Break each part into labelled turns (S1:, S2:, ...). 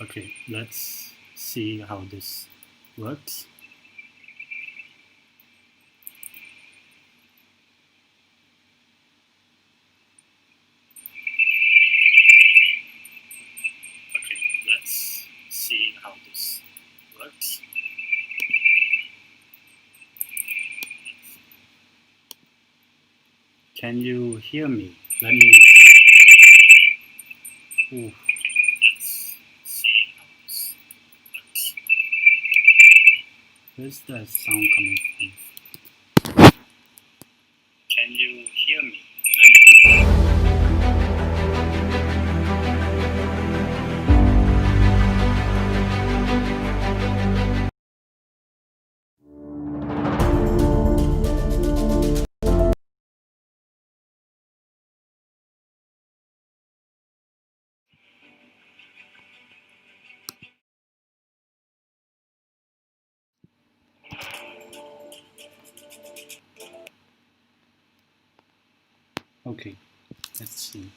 S1: Okay, let's see how this works. Okay, let's see how this works. Can you hear me? Let me. Ooh. Let's see how this works. Where's the sound coming from? Can you hear me? Okay, let's see.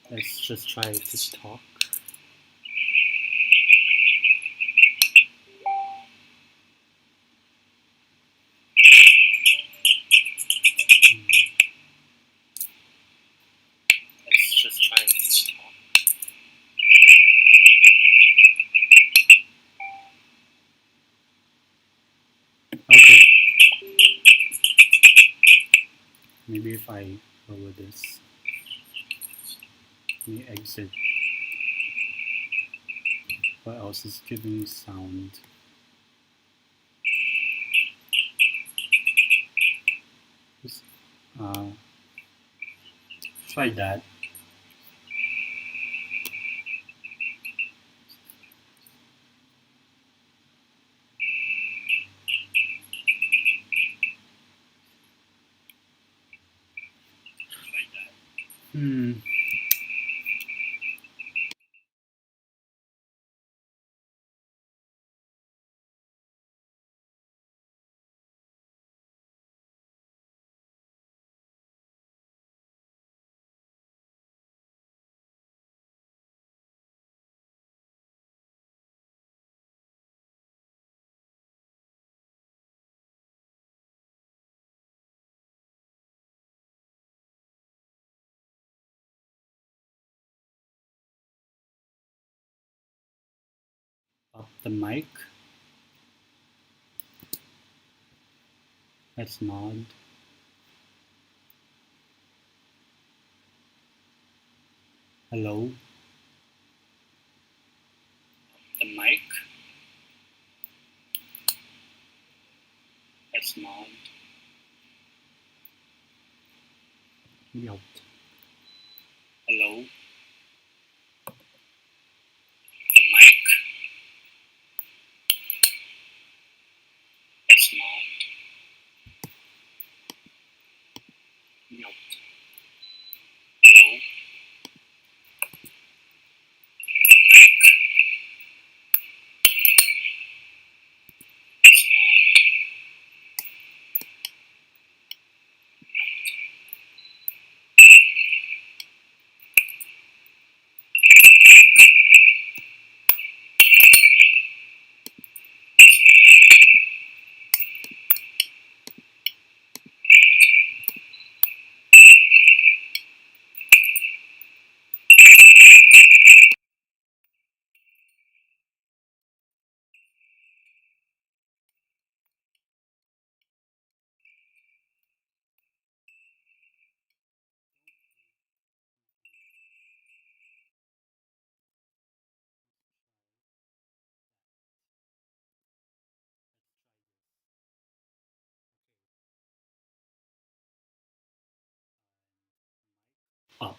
S1: Let's just try to talk. Let's just try to talk. Okay. Maybe if I lower this, let me exit. What else is giving sound? Try that. Hmm. Up the mic. Let's nod. Hello. The mic. Let's nod. Mute. Hello. The mic. Let's nod. Mute. Hello. Up.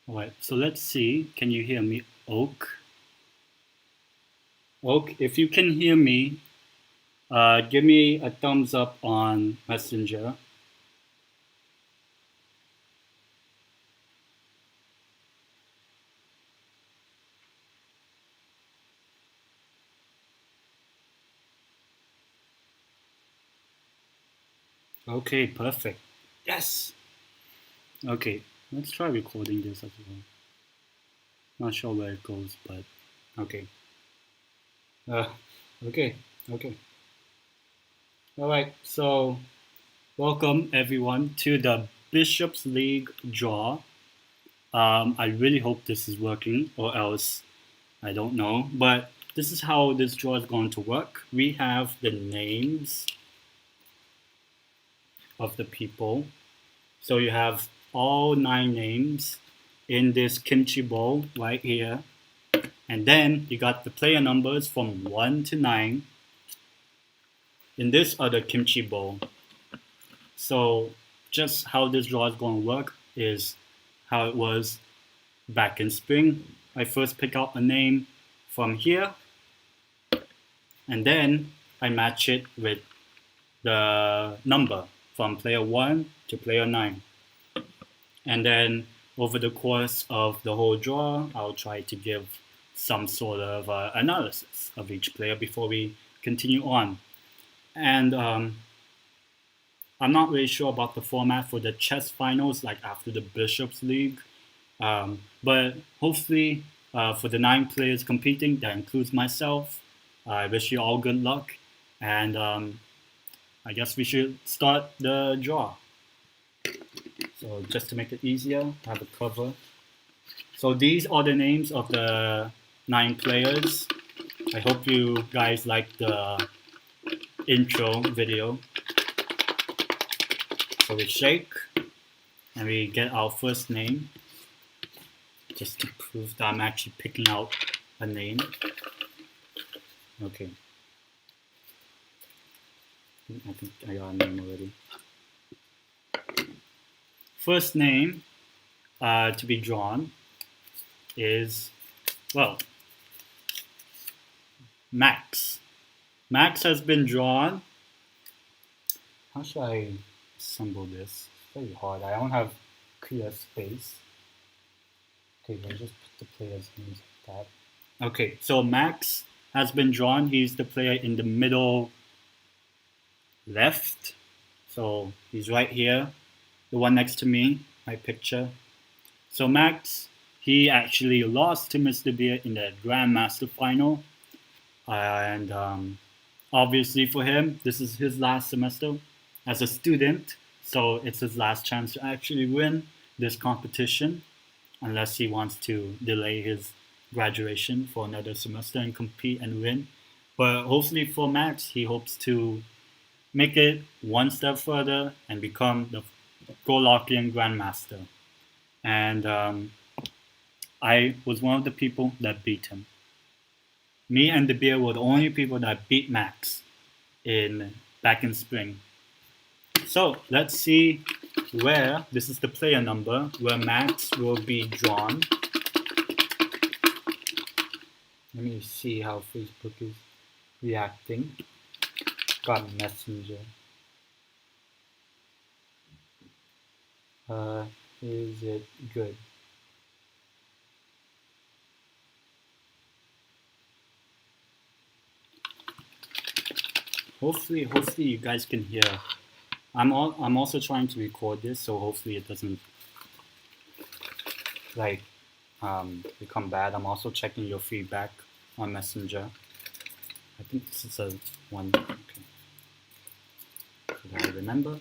S1: Alright, so let's see. Can you hear me? Oak. Oak, if you can hear me, Give me a thumbs up on Messenger. Okay, perfect. Yes. Okay, let's try recording this as well. Not sure where it goes, but okay. Uh, okay, okay. All right, so welcome everyone to the Bishops League draw. I really hope this is working, or else I don't know. But this is how this draw is going to work. We have the names of the people. So you have all 9 names in this kimchi bowl right here. And then you got the player numbers from 1 to 9 in this other kimchi bowl. So just how this draw is going to work is how it was back in spring. I first pick out a name from here, and then I match it with the number from player 1 to player 9. And then over the course of the whole draw, I'll try to give some sort of analysis of each player before we continue on. And I'm not really sure about the format for the chess finals, like after the Bishops League. But hopefully, for the 9 players competing, that includes myself. I wish you all good luck. And I guess we should start the draw. So just to make it easier, I have a cover. So these are the names of the 9 players. I hope you guys like the intro video. So we shake and we get our first name, just to prove that I'm actually picking out a name. Okay. I think I got a name already. First name to be drawn is, well, Max. Max has been drawn. How should I assemble this? It's very hard. I don't have clear space. Okay, I'll just put the players' names like that. Okay, so Max has been drawn. He's the player in the middle left. So he's right here, the one next to me, my picture. So Max, he actually lost to Mr. Beer in the Grandmaster final. And obviously for him, this is his last semester as a student. So it's his last chance to actually win this competition, unless he wants to delay his graduation for another semester and compete and win. But hopefully for Max, he hopes to make it one step further and become the Golockian Grandmaster. And I was one of the people that beat him. Me and the beer were the only people that beat Max back in spring. So let's see where, this is the player number, where Max will be drawn. Let me see how Facebook is reacting. Got Messenger. Is it good? Hopefully you guys can hear. I'm also trying to record this, so hopefully it doesn't like become bad. I'm also checking your feedback on Messenger. I think this is a one. Okay. Did I remember?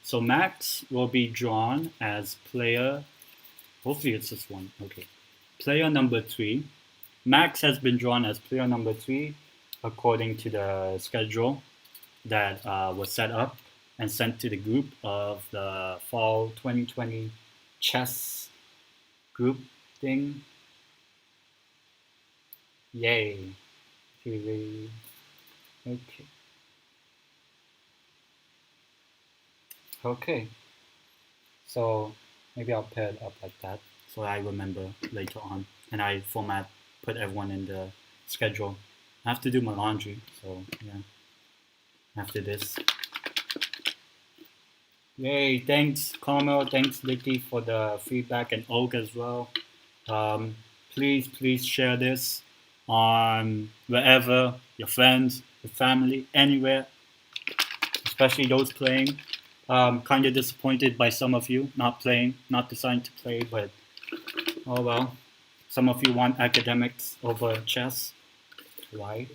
S1: So Max will be drawn as player. Hopefully it's just one. Okay. Player number 3. Max has been drawn as player number 3 according to the schedule that was set up and sent to the group of the fall 2020 chess group thing. Yay. Okay. Okay. So maybe I'll pair it up like that so I remember later on. And I put everyone in the schedule. I have to do my laundry, so yeah. after this. Yay, thanks Carmel, thanks Licky for the feedback, and Oak as well. Please share this on wherever, your friends, your family, anywhere, especially those playing. Kind of disappointed by some of you not playing, not deciding to play, but oh well. Some of you want academics over chess. Why?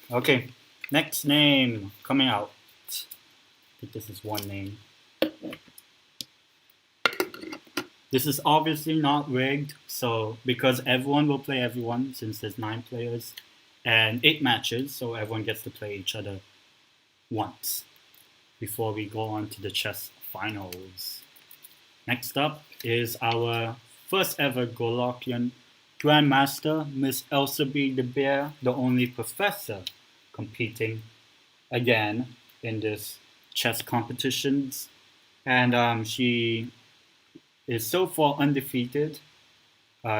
S1: Okay, next name coming out. I think this is one name. This is obviously not rigged, so because everyone will play everyone, since there's 9 players and 8 matches, so everyone gets to play each other once before we go on to the chess finals. Next up is our first ever Golokian Grandmaster, Miss Elsabe de Beer, the only professor competing again in this chess competitions, and she is so far undefeated.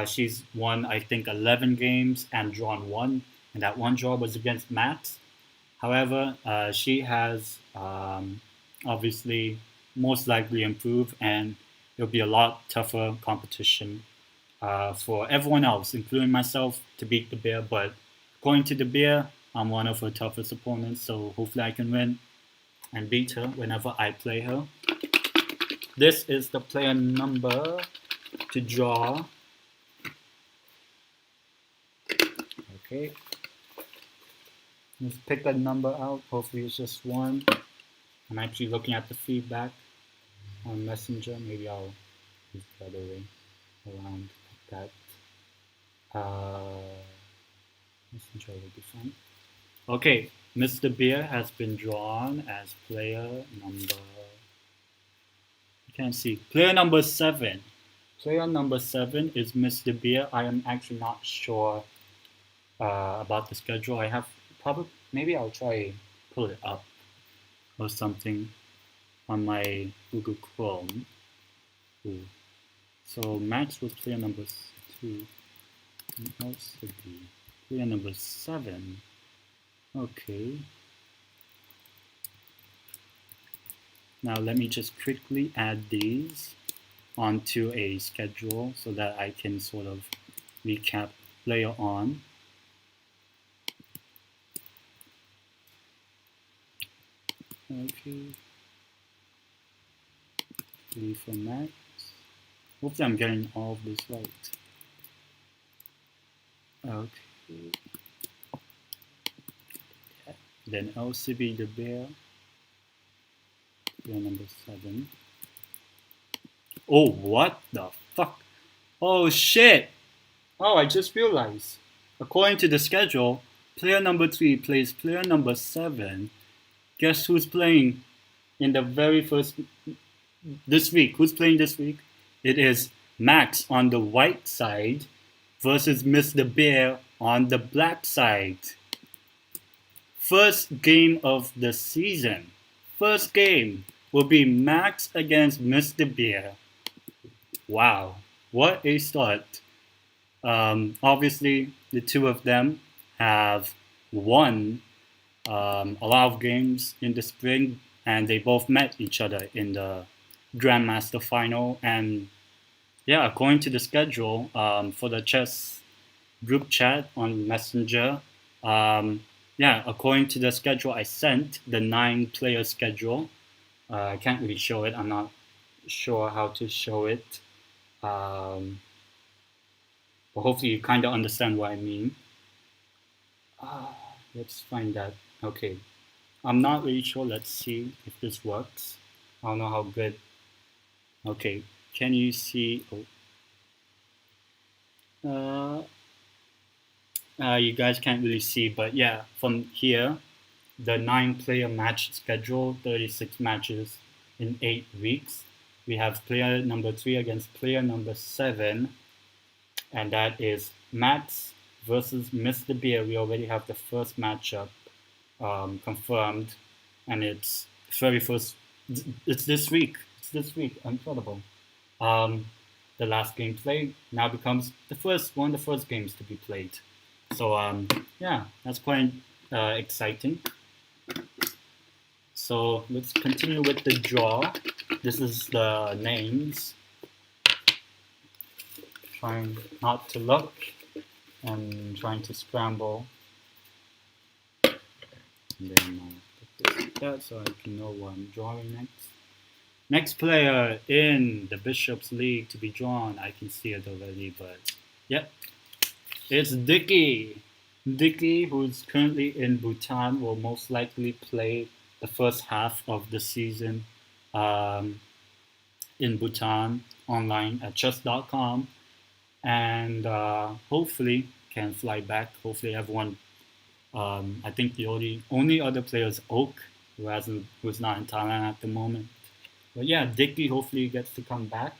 S1: She's won, I think, 11 games and drawn 1, and that one draw was against Max. However, she has obviously most likely improved, and it'll be a lot tougher competition for everyone else, including myself, to beat the Bear. But according to the Bear, I'm one of her toughest opponents, so hopefully I can win and beat her whenever I play her. This is the player number to draw. Okay. Let's pick a number out. Hopefully it's just 1. I'm actually looking at the feedback on Messenger. Maybe I'll use the other way around like that. Messenger will be fine. Okay, Mr. Beer has been drawn as player number... You can't see. Player number 7. Player number 7 is Mr. Beer. I am actually not sure about the schedule. I have probably... Maybe I'll try pull it up or something on my Google Chrome. Ooh. So Max was player number 2. And also player number 7. Okay. Now let me just quickly add these onto a schedule so that I can sort of recap later on. Okay. 3 for Max. Hopefully I'm getting all of this right. Okay. Then LCB the Bear. Player number 7. Oh, what the fuck? Oh shit! Oh, I just realized. According to the schedule, player number 3 plays player number 7. Guess who's playing in the very first... This week? Who's playing this week? It is Max on the white side versus Mr. Bear on the black side. First game of the season. First game will be Max against Mr. Bear. Wow, what a start. Obviously, the two of them have won a lot of games in the spring, and they both met each other in the Grandmaster final. And yeah, according to the schedule for the chess group chat on Messenger, yeah, according to the schedule I sent, the 9-player schedule, I can't really show it. I'm not sure how to show it. But hopefully you kind of understand what I mean. Let's find that. Okay. I'm not really sure. Let's see if this works. I don't know how good. Okay. Can you see? Oh. You guys can't really see, but yeah, from here, the 9-player match schedule, 36 matches in 8 weeks. We have player number 3 against player number 7, and that is Max versus Mr. Beer. We already have the first matchup confirmed, and it's very first. It's this week. It's this week. Incredible. The last game played now becomes the first one of the first games to be played. So yeah, that's quite exciting. So let's continue with the draw. This is the names. Trying not to look and trying to scramble. And then I'll put this like that so I can know what I'm drawing next. Next player in the Bishops League to be drawn. I can see it already, but yep. It's Dicky. Dicky, who's currently in Bhutan, will most likely play the first half of the season in Bhutan online at chess.com. And hopefully can fly back. Hopefully everyone, I think the only other player is Oak, who's not in Thailand at the moment. But yeah, Dicky hopefully gets to come back.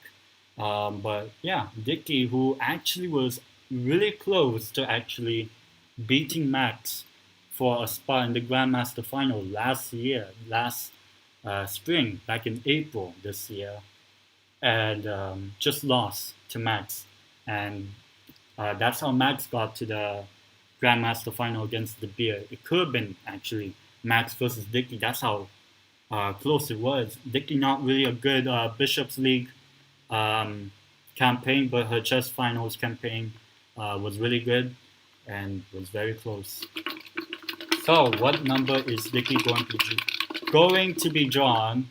S1: But yeah, Dicky, who actually was really close to actually beating Max for a spot in the Grandmaster final last spring, back in April this year, and just lost to Max. And that's how Max got to the Grandmaster final against the Beer. It could have been actually Max versus Dicky. That's how close it was. Dicky not really a good Bishops League campaign, but her chess finals campaign was really good and was very close. So what number is Dicky going to be drawn?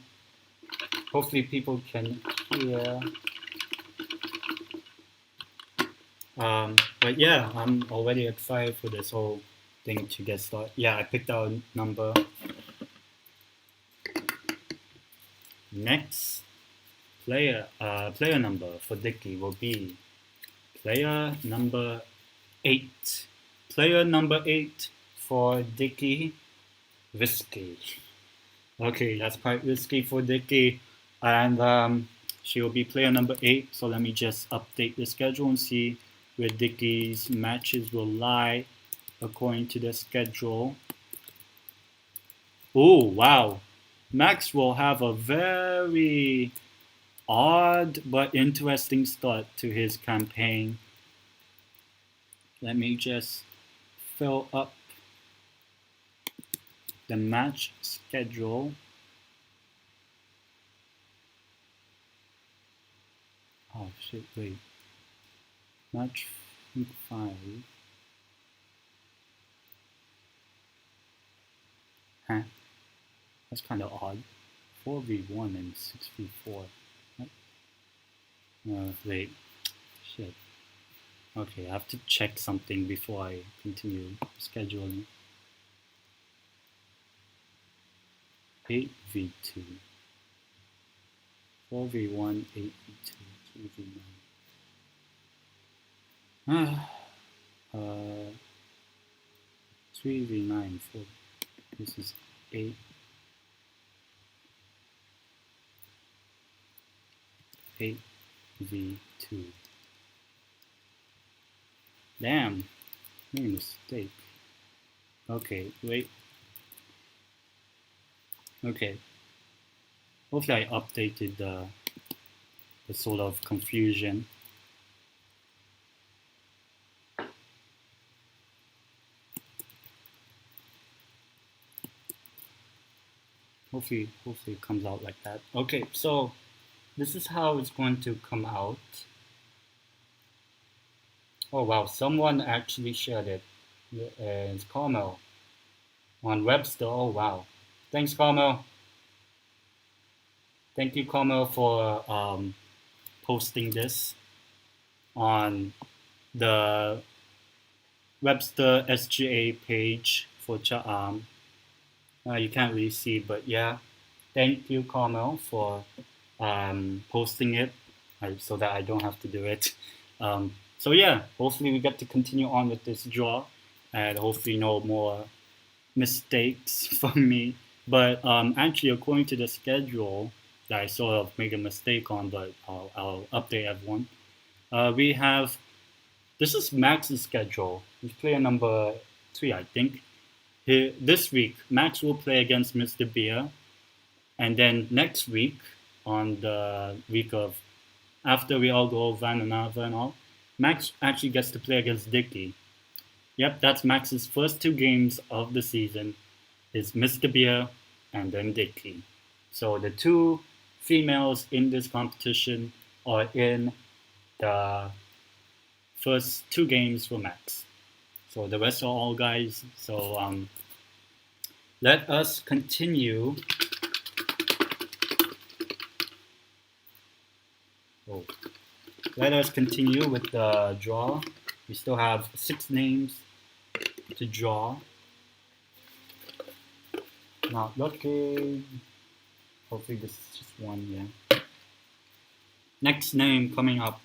S1: Hopefully people can hear. But yeah, I'm already excited for this whole thing to get started. Yeah, I picked out a number. Next player number for Dicky will be player number 8. Player number 8 for Dicky, risky. Okay, that's quite risky for Dicky, and she will be player number 8. So let me just update the schedule and see where Dicky's matches will lie according to the schedule. Oh wow, Max will have a very odd but interesting start to his campaign. Let me just fill up the match schedule. Oh shit, wait. Match 5. Huh? That's kind of odd. 4v1 and 6v4. Wait. Shit. Okay, I have to check something before I continue scheduling. 8v2. 4v1, 8v2, 3v9. 3v9, 4. This is 8. 8v2. Damn, made a mistake. Okay, wait. Okay. Hopefully I updated the sort of confusion. Hopefully it comes out like that. Okay, so this is how it's going to come out. Oh wow, someone actually shared it. It's Carmel on Webster. Oh wow. Thanks, Carmel. Thank you, Carmel, for posting this on the Webster SGA page for Cha'am. You can't really see, but yeah. Thank you, Carmel, for posting it so that I don't have to do it. So yeah, hopefully we get to continue on with this draw and hopefully no more mistakes from me. But actually, according to the schedule that I sort of made a mistake on, but I'll update everyone. We have, this is Max's schedule. He's player number 3, I think. This week, Max will play against Mr. Beer. And then next week, on the week of after we all go Vananava and all, Max actually gets to play against Dicky. Yep, that's Max's first 2 games of the season. Is Mr. Beer and then Dicky. So the two females in this competition are in the first two games for Max. So the rest are all guys. So let us continue. Oh. Let us continue with the draw. We still have 6 names to draw. Not looking. Hopefully this is just one, yeah. Next name coming up.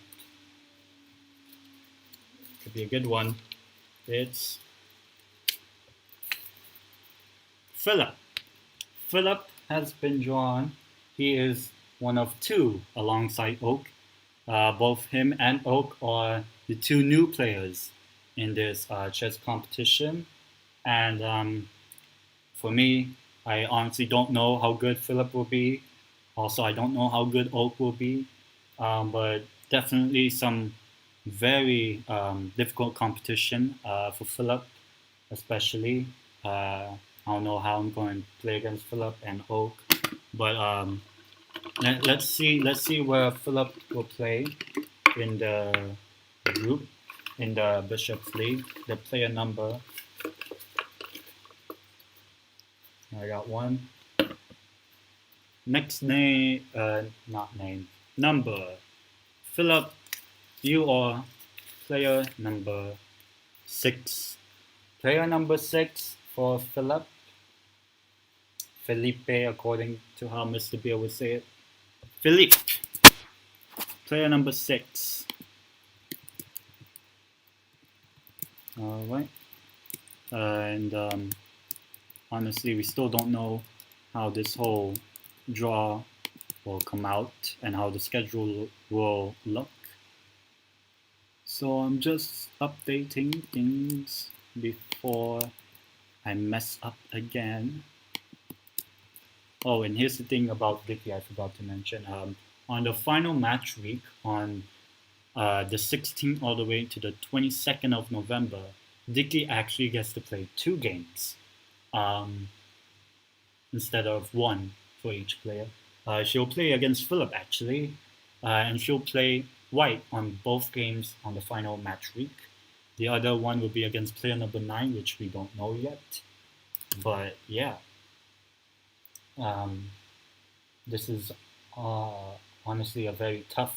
S1: Could be a good one. It's Philip. Philip has been drawn. He is one of 2 alongside Oak. Both him and Oak are the 2 new players in this chess competition. And for me, I honestly don't know how good Philip will be. Also, I don't know how good Oak will be. But definitely some very difficult competition for Philip, especially. I don't know how I'm going to play against Philip and Oak, but let's see where Philip will play in the group in the Bishops League. The player number. I got one. Next name, not name, number. Philip, you are player number 6. Player number 6 for Philip. Felipe, according to how Mr. Beer would say it. Philippe, player number 6. Alright. And honestly, we still don't know how this whole draw will come out and how the schedule will look. So I'm just updating things before I mess up again. Oh, and here's the thing about Dicky I forgot to mention. On the final match week, on the 16th all the way to the 22nd of November, Dicky actually gets to play 2 games instead of 1 for each player. She'll play against Philip actually, and she'll play white on both games on the final match week. The other one will be against player number 9, which we don't know yet. But yeah. This is honestly a very tough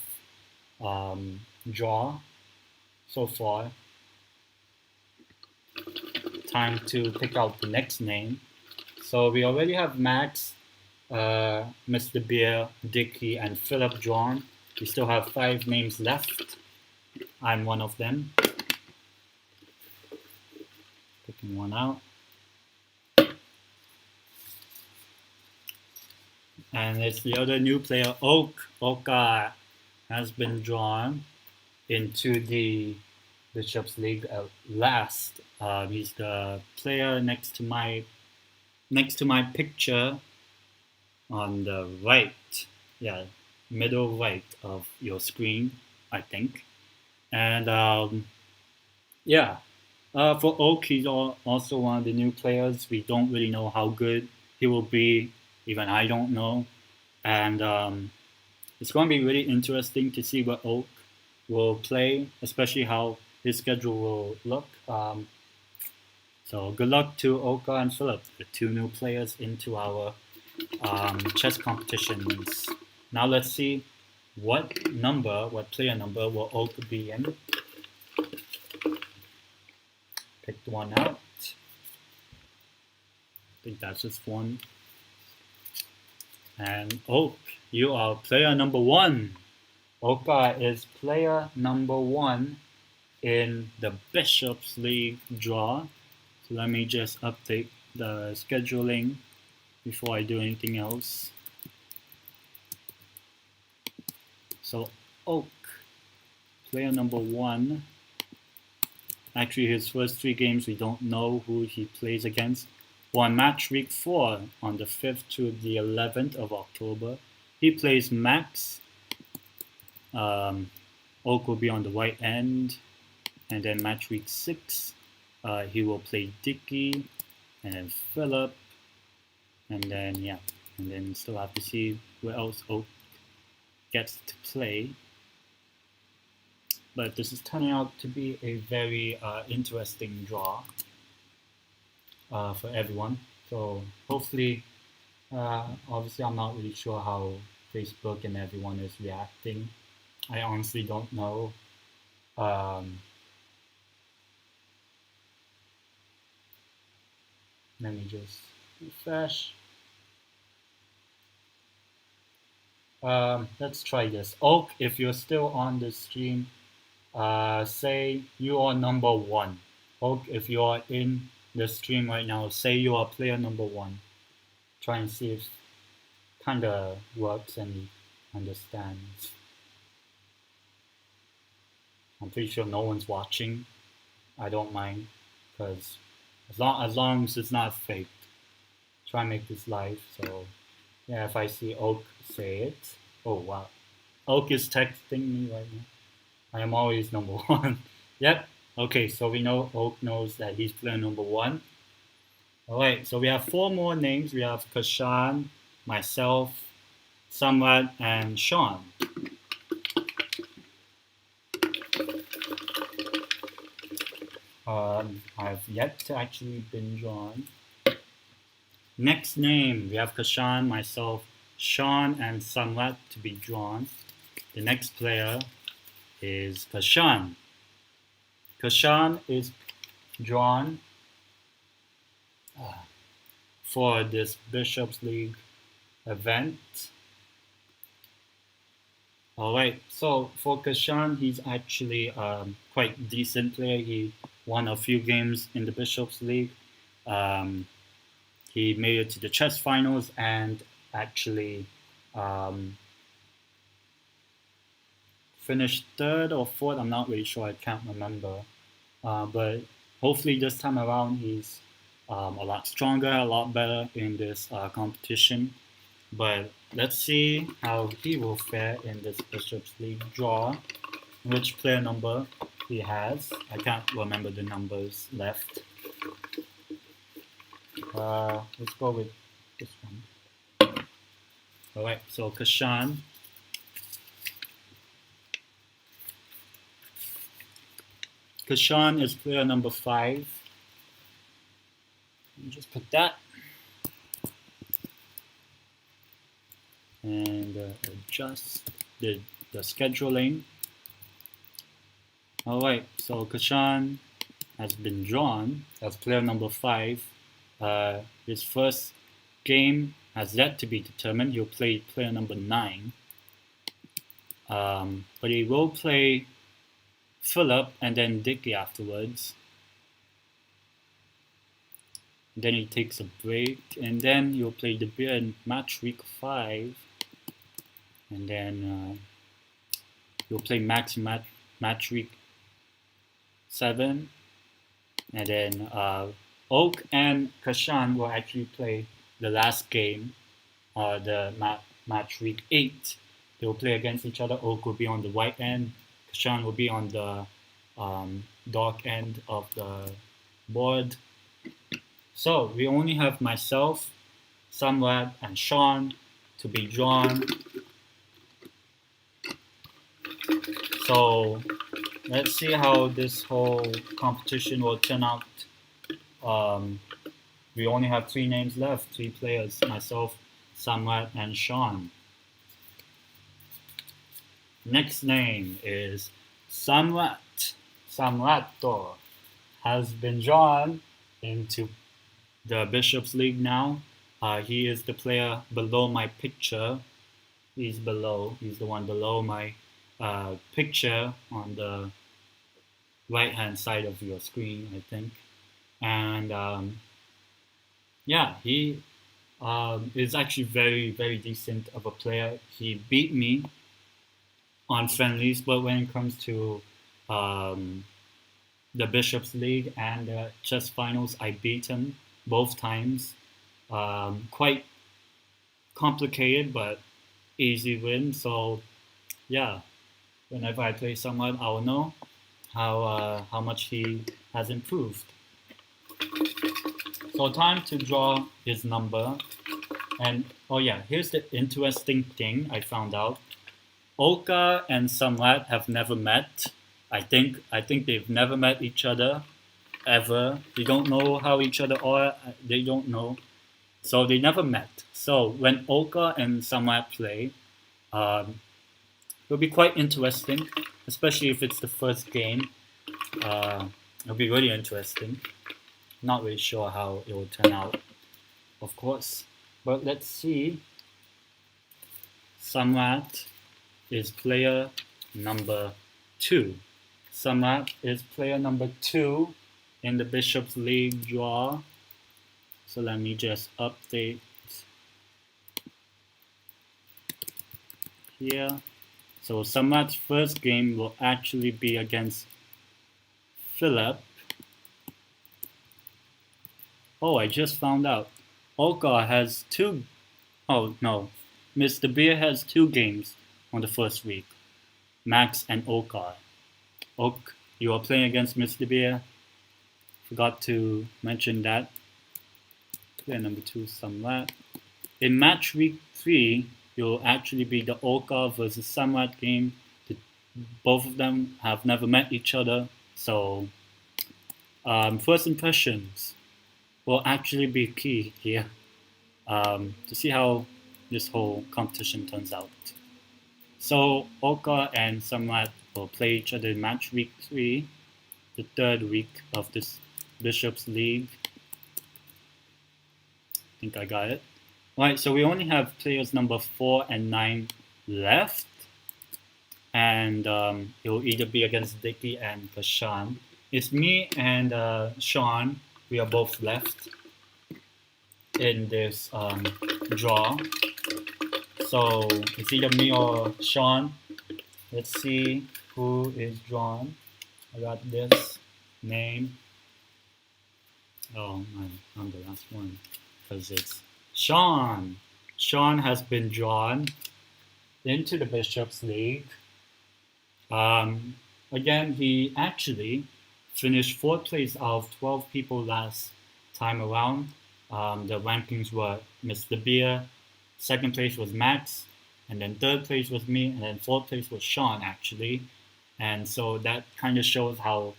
S1: draw so far. Time to pick out the next name. So we already have Max, Mr. Beer, Dicky, and Philip drawn. We still have 5 names left. I'm one of them. Picking one out. And it's the other new player, Oak. Oka has been drawn into the Bishops League at last. He's the player next to my picture on the right, middle right of your screen, I think. And for Oak, he's also one of the new players. We don't really know how good he will be. Even I don't know. And it's going to be really interesting to see what Oak will play, especially how his schedule will look. So good luck to Oka and Philip, the 2 new players into our chess competitions. Now let's see what player number will Oka be in. Picked one out. I think that's just one. And Oak, you are player number 1. Oka is player number 1 in the Bishops League draw. So let me just update the scheduling before I do anything else. So Oak, player number 1. Actually, his first 3 games, we don't know who he plays against. On match week 4, on the 5th to the 11th of October, he plays Max. Oak will be on the right end. And then match week 6, he will play Dicky and then Philip. And then yeah, and then still have to see where else Oak gets to play. But this is turning out to be a very interesting draw for everyone. So hopefully, obviously, I'm not really sure how Facebook and everyone is reacting. I honestly don't know. Um, Let me just refresh. Let's try this. Oak, if you're still on the stream, say you are number one. Oak, if you are in the stream right now, say you are player number one. Try and see if kind of works and he understands. I'm pretty sure no one's watching. I don't mind, because as long as it's not fake, try and make this live. So yeah, if I see Oak say it, oh wow, Oak is texting me right now. I am always number one. Yep. Okay, so we know Oak knows that he's player number one. All right, so we have four more names. We have Kashan, myself, Samrat, and Sean. I've yet to actually binge on. Next name, we have Kashan, myself, Sean, and Samrat to be drawn. The next player is Kashan. Kashan is drawn for this Bishops League event. Alright, so for Kashan, he's actually quite decent player. He won a few games in the Bishops League. He made it to the chess finals and actually finished third or fourth. I'm not really sure. I can't remember. But hopefully this time around he's a lot stronger, a lot better in this competition. But let's see how he will fare in this Bishops League draw. Which player number he has. I can't remember the numbers left. Let's go with this one. Alright, so Kashan. Kashan is player number 5. Let me just put that. And adjust the scheduling. Alright, so Kashan has been drawn as player number 5. His first game has yet to be determined. He'll play player number 9. But he will play Philip and then Dicky afterwards. Then he takes a break, and then he'll play De Beer in match week 5. And then you'll play Max in match week 7. And then Oak and Kashan will actually play the last game, the match week 8. They'll play against each other. Oak will be on the white end. Kashan will be on the dark end of the board. So we only have myself, Samrat, and Sean to be drawn. So let's see how this whole competition will turn out. We only have 3 names left, 3 players, myself, Samrat, and Sean. Next name is Samrat. Samrato has been drawn into the Bishops League now. He is the player below my picture. He's below. He's the one below my picture on the right hand side of your screen, I think. And yeah, he is actually very, very decent of a player. He beat me on friendlies, but when it comes to the Bishops League and the chess finals, I beat him both times. Quite complicated, but easy win. So yeah, whenever I play someone, I will know how much he has improved. So time to draw his number. And oh yeah, here's the interesting thing I found out. Oka and Samrat have never met. I think they've never met each other ever. They don't know how each other are. They don't know. So they never met. So when Oka and Samrat play, um, it'll be quite interesting, especially if it's the first game. It'll be really interesting. Not really sure how it will turn out, of course. But let's see. Samrat is player number 2. Samrat is player number 2 in the Bishops League draw. So let me just update here. So Samrat's first game will actually be against Philip. Oh, I just found out. Oka has 2. Oh no, Mr. Beer has 2 games on the first week. Max and Oka. Oak, you are playing against Mr. Beer. Forgot to mention that. Player number 2, Samrat. In match week 3, you'll actually be the Oka versus Samrat game. Both of them have never met each other, so first impressions will actually be key here to see how this whole competition turns out. So Oka and Samrat will play each other in match week 3, the third week of this Bishops League. I think I got it. Alright, so we only have players number 4 and 9 left. And it will either be against Dicky and Kashan. It's me and Sean. We are both left in this draw. So it's either me or Sean. Let's see who is drawn. I got this name. Oh, I'm the last one because it's Sean. Sean has been drawn into the Bishops League. Again, he actually finished 4th place out of 12 people last time around. The rankings were Mr. Beer, 2nd place was Max, and then 3rd place was me, and then 4th place was Sean actually. And so that kind of shows how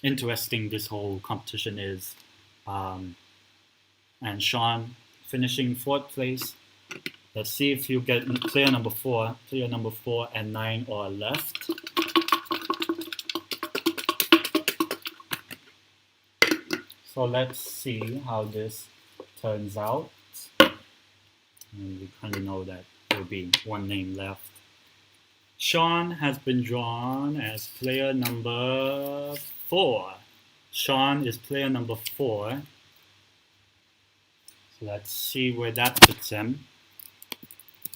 S1: interesting this whole competition is. And Sean finishing 4th place. Let's see if you get player number 4. Player number 4 and 9 are left. So let's see how this turns out. And we kind of know that there will be one name left. Sean has been drawn as player number 4. Sean is player number 4. So let's see where that puts him.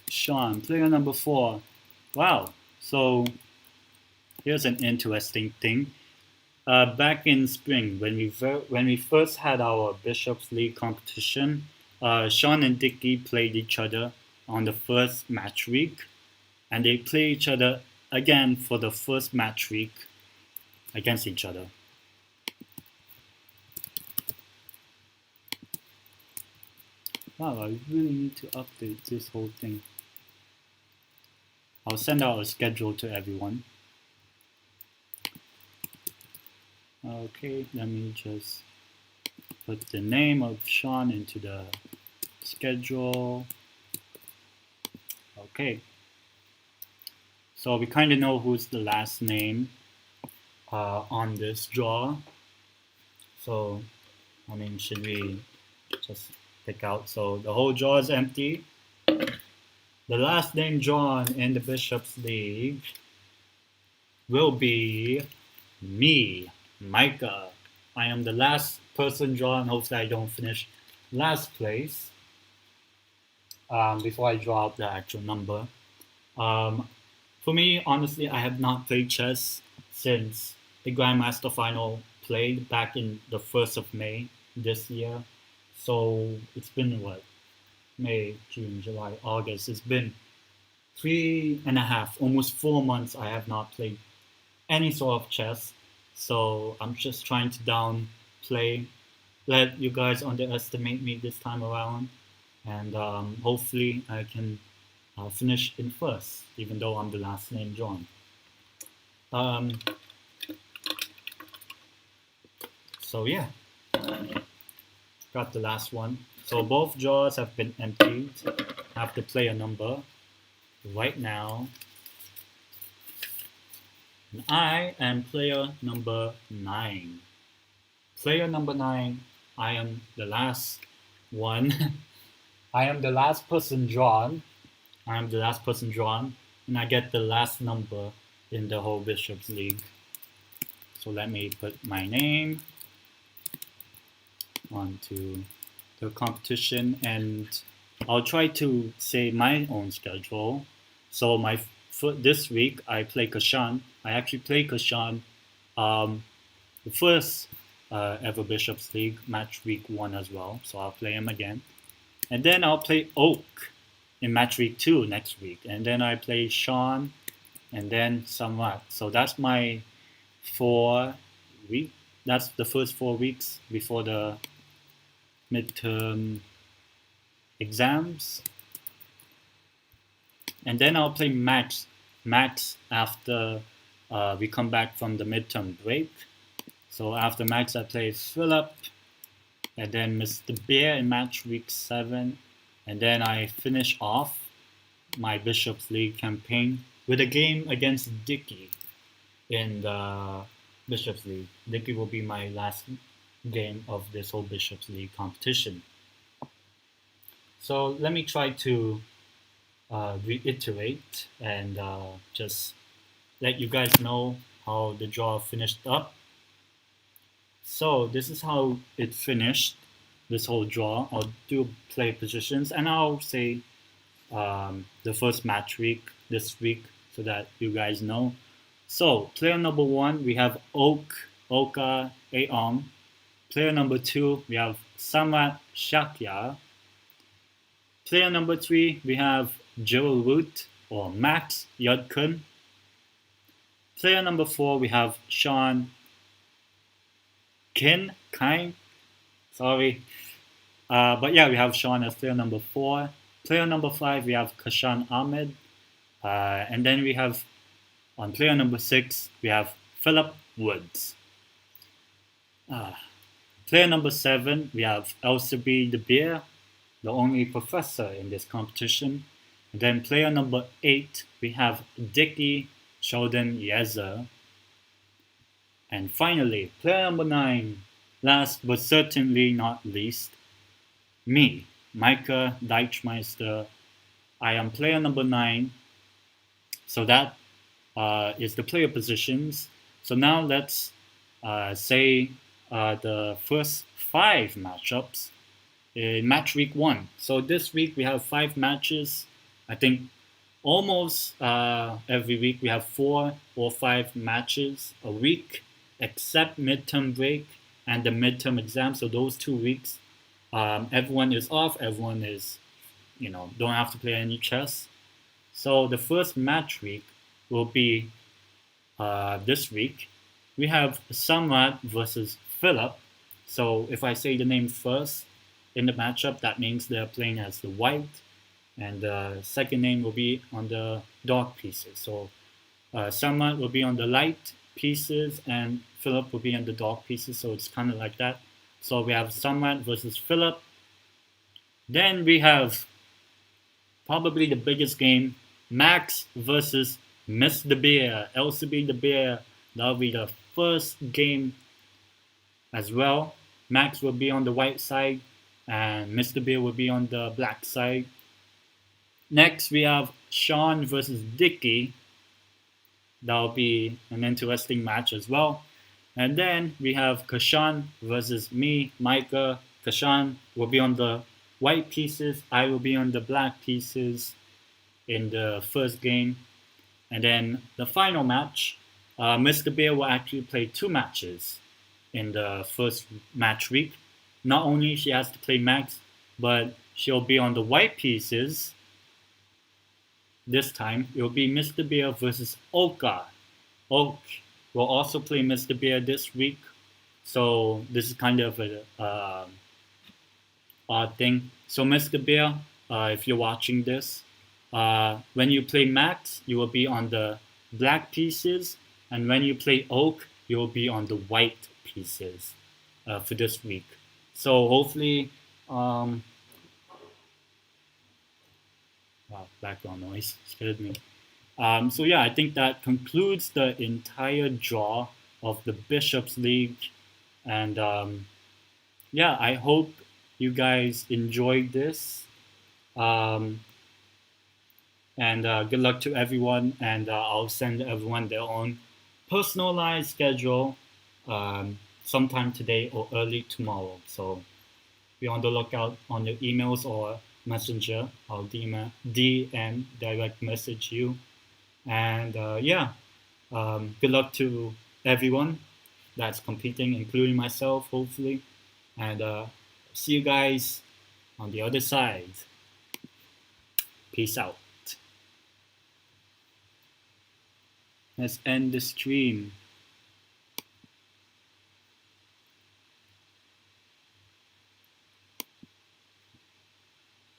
S1: Sean, player number 4. Wow. So here's an interesting thing. Back in spring, when we first had our Bishops League competition, Sean and Dicky played each other on the first match week, and they play each other again for the first match week against each other. Wow, I really need to update this whole thing. I'll send out a schedule to everyone. Okay, let me just put the name of Sean into the schedule. Okay. So we kind of know who's the last name on this draw. So, I mean, should we just pick out? So the whole draw is empty. The last name drawn in the Bishops League will be me, Micah. I am the last person drawn. Hopefully I don't finish last place before I draw out the actual number. For me, honestly, I have not played chess since the Grandmaster Final played back in the 1st of May this year. So it's been what? May, June, July, August. It's been 3.5, almost 4 months I have not played any sort of chess. So I'm just trying to downplay let you guys underestimate me this time around, and hopefully I can finish in first, even though I'm the last name drawn. Um, so yeah, got the last one. So both drawers have been emptied. I have to play a number right now. And I am player number 9. Player number 9, I am the last one. I am the last person drawn. I am the last person drawn, and I get the last number in the whole Bishops League. So let me put my name onto the competition, and I'll try to say my own schedule. So this week I play Kashan. I actually play Kashan, the first ever Bishops League match week 1 as well. So I'll play him again, and then I'll play Oak in match week 2 next week, and then I play Sean, and then Samrat. So that's my 4 week. That's the first 4 weeks before the midterm exams, and then I'll play Max after we come back from the midterm break. So after Max, I play Philip, and then Mr. Bear in match week 7, and then I finish off my Bishops League campaign with a game against Dicky in the Bishops League. Dicky will be my last game of this whole Bishops League competition. So let me try to reiterate and just let you guys know how the draw finished up. So this is how it finished, this whole draw. I'll do play positions, and I'll say the first match week this week so that you guys know. So player number 1, we have Oka Aong. Player number 2, we have Samrat Shakya. Player number 3, we have Joel Root or Max Yudkun. Player number 4, we have Sean Kine. Sorry. But yeah, we have Sean as player number 4. Player number 5, we have Kashan Ahmed. And then we have, on player number 6, we have Philip Woods. Player number 7, we have Elsabe De Beer, the only professor in this competition. And then player number 8, we have Dicky Sheldon Yezer. And finally, player number 9, last but certainly not least, me, Micah Deichmeister. I am player number 9. So that is the player positions. So now let's say the first 5 matchups in match week 1. So this week we have 5 matches. I think almost every week we have 4 or 5 matches a week, except midterm break and the midterm exam. So those 2 weeks, everyone is off. Everyone is, don't have to play any chess. So the first match week will be this week. We have Samrat versus Philip. So if I say the name first in the matchup, that means they're playing as the white, and the second name will be on the dark pieces. So Samrat will be on the light pieces, and Philip will be on the dark pieces. So it's kind of like that. So we have Samrat versus Philip. Then we have probably the biggest game, Max versus Mr. Bear, Elsabe De Beer. That'll be the first game as well. Max will be on the white side, and Mr. Bear will be on the black side. Next, we have Sean versus Dicky. That'll be an interesting match as well. And then we have Kashan versus me, Micah. Kashan will be on the white pieces. I will be on the black pieces in the first game. And then the final match, Mr. Bear will actually play 2 matches in the first match week. Not only she has to play Max, but she'll be on the white pieces. This time, it will be Mr. Bear versus Oka. Oak will also play Mr. Bear this week. So this is kind of a odd thing. So Mr. Bear, if you're watching this, when you play Max, you will be on the black pieces, and when you play Oak, you will be on the white pieces for this week. So hopefully, wow, background noise scared me. So yeah, I think that concludes the entire draw of the Bishops League, and yeah, I hope you guys enjoyed this. Um, and good luck to everyone. And I'll send everyone their own personalized schedule sometime today or early tomorrow. So be on the lookout on your emails or messenger. I'll DM direct message you. And yeah, good luck to everyone that's competing, including myself, hopefully. And see you guys on the other side. Peace out. Let's end the stream.